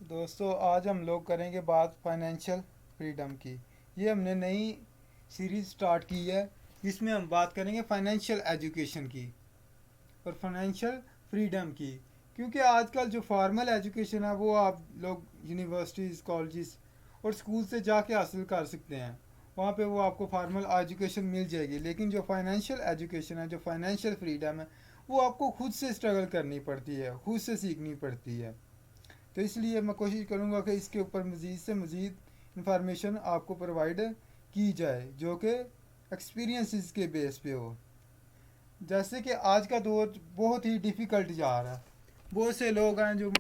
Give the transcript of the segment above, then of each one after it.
दोस्तों, आज हम लोग करेंगे बात फाइनेंशियल फ्रीडम की। ये हमने नई सीरीज स्टार्ट की है जिसमें हम बात करेंगे फाइनेंशियल एजुकेशन की और फाइनेंशियल फ्रीडम की। क्योंकि आजकल जो फॉर्मल एजुकेशन है वो आप लोग यूनिवर्सिटीज़, कॉलेजेस और स्कूल से जाके हासिल कर सकते हैं। वहाँ पे वो आपको फॉर्मल एजुकेशन मिल जाएगी, लेकिन जो फाइनेंशियल एजुकेशन है, जो फाइनेंशियल फ्रीडम है, वो आपको खुद से स्ट्रगल करनी पड़ती है, खुद से सीखनी पड़ती है। तो इसलिए मैं कोशिश करूँगा कि इसके ऊपर मज़ीद से मज़ीद इंफॉर्मेशन आपको प्रोवाइड की जाए जो कि एक्सपीरियंसेस के बेस पे हो। जैसे कि आज का दौर बहुत ही डिफ़िकल्ट जा रहा है। बहुत से लोग हैं जो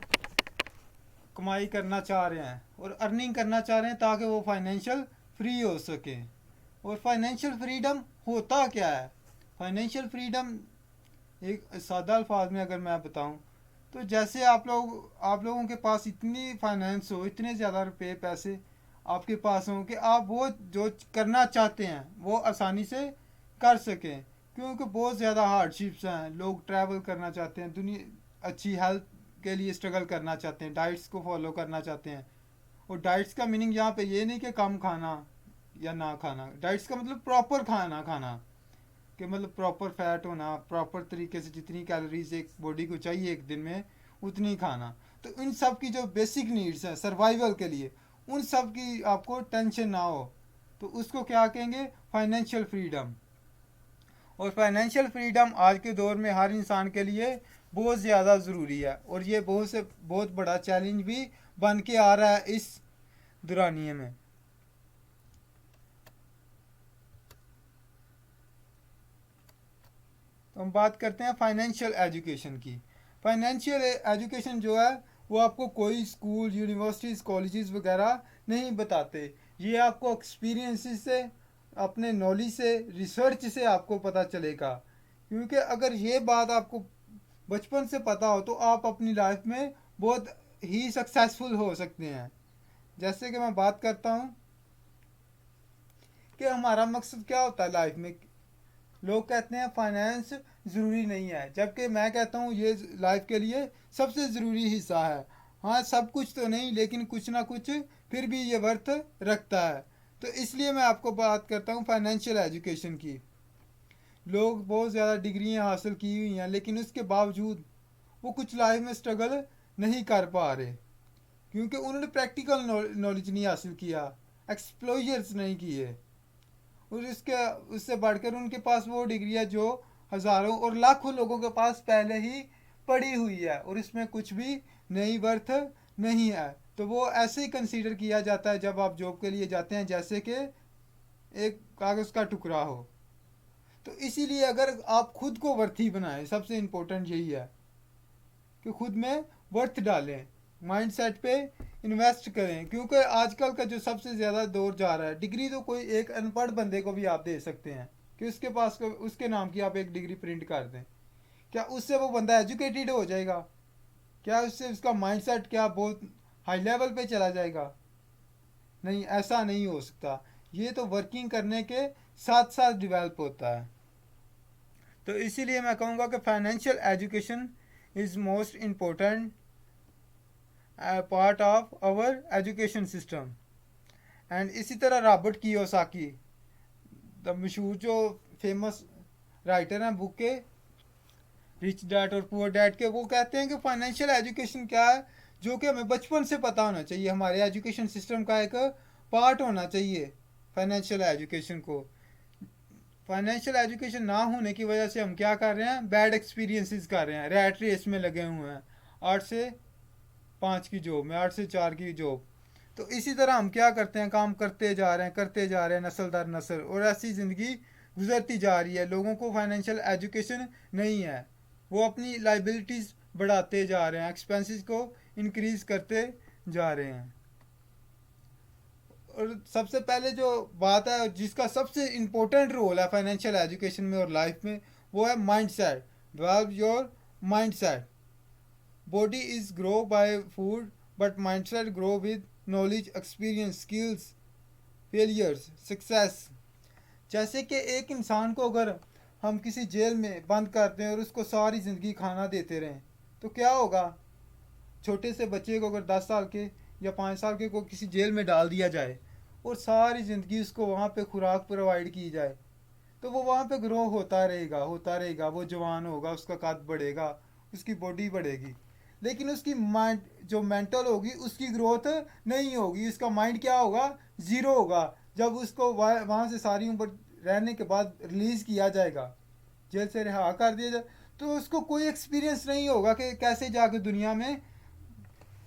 कमाई करना चाह रहे हैं और अर्निंग करना चाह रहे हैं ताकि वो फाइनेंशियल फ्री हो सके। और फाइनेंशियल फ्रीडम होता क्या है? फाइनेंशियल फ्रीडम एक सादा अल्फाज में अगर मैं बताऊं तो जैसे आप लोगों के पास इतनी फाइनेंस हो, इतने ज़्यादा रुपए पैसे आपके पास हों कि आप वो जो करना चाहते हैं वो आसानी से कर सकें। क्योंकि बहुत ज़्यादा हार्डशिप्स हैं, लोग ट्रैवल करना चाहते हैं, दुनिया अच्छी हेल्थ के लिए स्ट्रगल करना चाहते हैं, डाइट्स को फॉलो करना चाहते हैं। और डाइट्स का मीनिंग यहाँ पे ये नहीं कि कम खाना या ना खाना, डाइट्स का मतलब प्रॉपर खाना खाना, कि मतलब प्रॉपर फैट होना, प्रॉपर तरीके से जितनी कैलोरीज एक बॉडी को चाहिए एक दिन में उतनी खाना। तो इन सब की जो बेसिक नीड्स हैं सर्वाइवल के लिए, उन सब की आपको टेंशन ना हो, तो उसको क्या कहेंगे? Financial freedom. और फाइनेंशियल फ्रीडम आज के दौर में हर इंसान के लिए बहुत ज़्यादा ज़रूरी है और ये बहुत बड़ा चैलेंज भी बन के आ रहा है इस दौरानिए में। तो हम बात करते हैं फाइनेंशियल एजुकेशन की। फाइनेंशियल एजुकेशन जो है वो आपको कोई स्कूल, यूनिवर्सिटीज़, कॉलेजेस वगैरह नहीं बताते। ये आपको एक्सपीरियंसेस से, अपने नॉलेज से, रिसर्च से आपको पता चलेगा। क्योंकि अगर ये बात आपको बचपन से पता हो तो आप अपनी लाइफ में बहुत ही सक्सेसफुल हो सकते हैं। जैसे कि मैं बात करता हूँ कि हमारा मकसद क्या होता है लाइफ में। लोग कहते हैं फाइनेंस ज़रूरी नहीं है, जबकि मैं कहता हूँ ये लाइफ के लिए सबसे ज़रूरी हिस्सा है। हाँ, सब कुछ तो नहीं, लेकिन कुछ ना कुछ फिर भी ये वर्थ रखता है। तो इसलिए मैं आपको बात करता हूँ फाइनेंशियल एजुकेशन की। लोग बहुत ज़्यादा डिग्रियाँ हासिल की हुई हैं, लेकिन उसके बावजूद वो कुछ लाइफ में स्ट्रगल नहीं कर पा रहे, क्योंकि उन्होंने प्रैक्टिकल नॉलेज नहीं हासिल किया, एक्सप्लोजर्स नहीं किए। और इसके उससे बढ़कर उनके पास वो डिग्री है जो हज़ारों और लाखों लोगों के पास पहले ही पड़ी हुई है और इसमें कुछ भी नई वर्थ नहीं है। तो वो ऐसे ही कंसीडर किया जाता है जब आप जॉब के लिए जाते हैं, जैसे कि एक कागज़ का टुकड़ा हो। तो इसीलिए अगर आप खुद को वर्थी बनाएं, सबसे इम्पोर्टेंट यही है कि खुद में वर्थ डालें, माइंडसेट पे इन्वेस्ट करें। क्योंकि आजकल का जो सबसे ज़्यादा दौर जा रहा है, डिग्री तो कोई एक अनपढ़ बंदे को भी आप दे सकते हैं कि उसके पास उसके नाम की आप एक डिग्री प्रिंट कर दें। क्या उससे वो बंदा एजुकेटेड हो जाएगा? क्या उससे उसका माइंडसेट क्या बहुत हाई लेवल पे चला जाएगा? नहीं, ऐसा नहीं हो सकता। ये तो वर्किंग करने के साथ साथ डेवलप होता है। तो इसीलिए मैं कहूँगा कि financial education is most important part of our education system. And इसी तरह रॉबर्ट कियोसाकी, द मशहूर जो फेमस राइटर हैं बुक के रिच डैड और पुअर डैड के, वो कहते हैं कि फाइनेंशियल एजुकेशन क्या है, जो कि हमें बचपन से पता होना चाहिए, हमारे एजुकेशन सिस्टम का एक पार्ट होना चाहिए फाइनेंशियल एजुकेशन को। फाइनेंशियल एजुकेशन ना होने की वजह से हम क्या कर रहे हैं? बैड एक्सपीरियंसेस कर रहे हैं, रैट रेस में लगे हुए हैं, 8 से 5 की जॉब में, 8 से 4 की जॉब। तो इसी तरह हम क्या करते हैं? काम करते जा रहे हैं नस्ल दर नस्ल, और ऐसी ज़िंदगी गुजरती जा रही है। लोगों को फाइनेंशियल एजुकेशन नहीं है, वो अपनी लाइबिलिटीज़ बढ़ाते जा रहे हैं, एक्सपेंसेस को इंक्रीज करते जा रहे हैं। और सबसे पहले जो बात है, जिसका सबसे इम्पोर्टेंट रोल है फाइनेंशियल एजुकेशन में और लाइफ में, वो है mind set. Develop your mind set. Body is grow by food, but mind set grow with knowledge, experience, skills, failures, success. जैसे कि एक इंसान को अगर हम किसी जेल में बंद कर दें और उसको सारी ज़िंदगी खाना देते रहें, तो क्या होगा? छोटे से बच्चे को अगर 10 साल के या 5 साल के को किसी जेल में डाल दिया जाए और सारी ज़िंदगी उसको वहाँ पे खुराक प्रोवाइड की जाए, तो वो वहाँ पे ग्रो होता रहेगा, वो जवान होगा, उसका कद बढ़ेगा, उसकी बॉडी बढ़ेगी। लेकिन उसकी माइंड जो मेंटल होगी उसकी ग्रोथ नहीं होगी, उसका माइंड क्या होगा, ज़ीरो होगा। जब उसको वहाँ से सारी उम्र रहने के बाद रिलीज़ किया जाएगा, जेल से रिहा कर दिया जाए, तो उसको कोई एक्सपीरियंस नहीं होगा कि कैसे जाके दुनिया में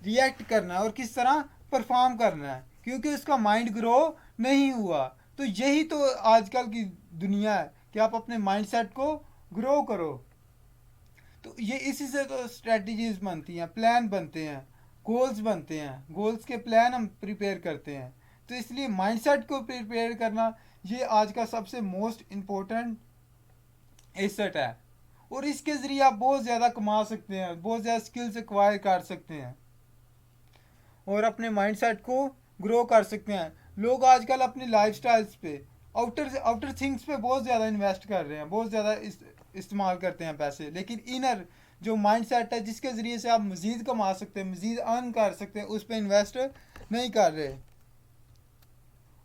रिएक्ट करना है और किस तरह परफॉर्म करना है, क्योंकि उसका माइंड ग्रो नहीं हुआ। तो यही तो आजकल की दुनिया है कि आप अपने माइंडसेट को ग्रो करो। तो ये इसी से तो स्ट्रेटजीज बनती हैं, प्लान बनते हैं, गोल्स बनते हैं, गोल्स के प्लान हम प्रिपेयर करते हैं। तो इसलिए माइंडसेट को प्रिपेयर करना ये आज का सबसे मोस्ट इम्पोर्टेंट एसेट है। और इसके ज़रिए आप बहुत ज़्यादा कमा सकते हैं, बहुत ज़्यादा स्किल्स एक्वायर कर सकते हैं और अपने माइंडसेट को ग्रो कर सकते हैं। लोग आजकल अपनी लाइफस्टाइल्स पे, आउटर आउटर थिंग्स पे बहुत ज़्यादा इन्वेस्ट कर रहे हैं, बहुत ज़्यादा इस्तेमाल करते हैं पैसे, लेकिन इनर जो माइंडसेट है जिसके ज़रिए से आप मज़ीद कमा सकते हैं, मज़ीद अर्न कर सकते हैं, उस पर इन्वेस्ट नहीं कर रहे।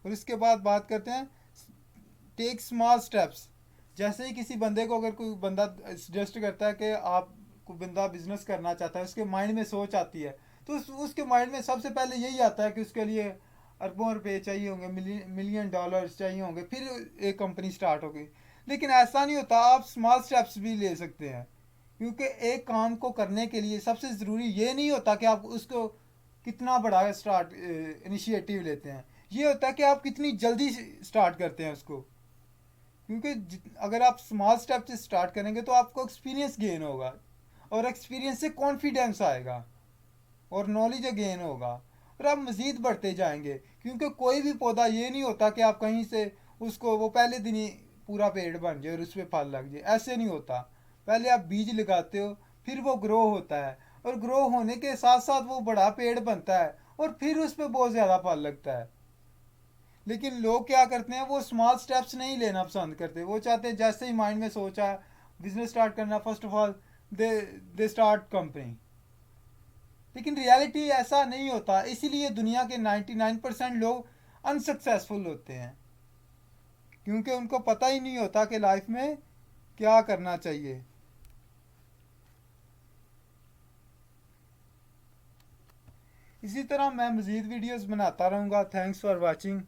और इसके बाद बात करते हैं टेक स्मॉल स्टेप्स। जैसे ही किसी बंदे को, अगर कोई बंदा सजेस्ट करता है कि आप कोई बंदा बिजनेस करना चाहता है, उसके माइंड में सोच आती है, तो उसके माइंड में सबसे पहले यही आता है कि उसके लिए अरबों रुपए चाहिए होंगे, मिलियन डॉलर्स चाहिए होंगे, फिर एक कंपनी स्टार्ट होगी। लेकिन ऐसा नहीं होता, आप स्मॉल स्टेप्स भी ले सकते हैं, क्योंकि एक काम को करने के लिए सबसे ज़रूरी ये नहीं होता कि आप उसको कितना बड़ा स्टार्ट इनिशिएटिव लेते हैं, ये होता है कि आप कितनी जल्दी स्टार्ट करते हैं उसको। क्योंकि अगर आप स्मॉल स्टेप से स्टार्ट करेंगे तो आपको एक्सपीरियंस गेन होगा, और एक्सपीरियंस से कॉन्फिडेंस आएगा और नॉलेज गेन होगा, और आप मज़ीद बढ़ते जाएंगे। क्योंकि कोई भी पौधा ये नहीं होता कि आप कहीं से उसको वो पहले दिन ही पूरा पेड़ बन जाए और उस पर फल लग जाए, ऐसे नहीं होता। पहले आप बीज लगाते हो, फिर वो ग्रो होता है, और ग्रो होने के साथ साथ वो बड़ा पेड़ बनता है, और फिर उस पर बहुत ज़्यादा फल लगता है। लेकिन लोग क्या करते हैं, वो स्मॉल स्टेप्स नहीं लेना पसंद करते। वो चाहते हैं जैसे ही माइंड में सोचा बिजनेस स्टार्ट करना, first of all they start company. लेकिन रियलिटी ऐसा नहीं होता, इसीलिए दुनिया के 99% लोग अनसक्सेसफुल होते हैं, क्योंकि उनको पता ही नहीं होता कि लाइफ में क्या करना चाहिए। इसी तरह मैं मज़ीद वीडियोस बनाता रहूँगा। Thanks for watching.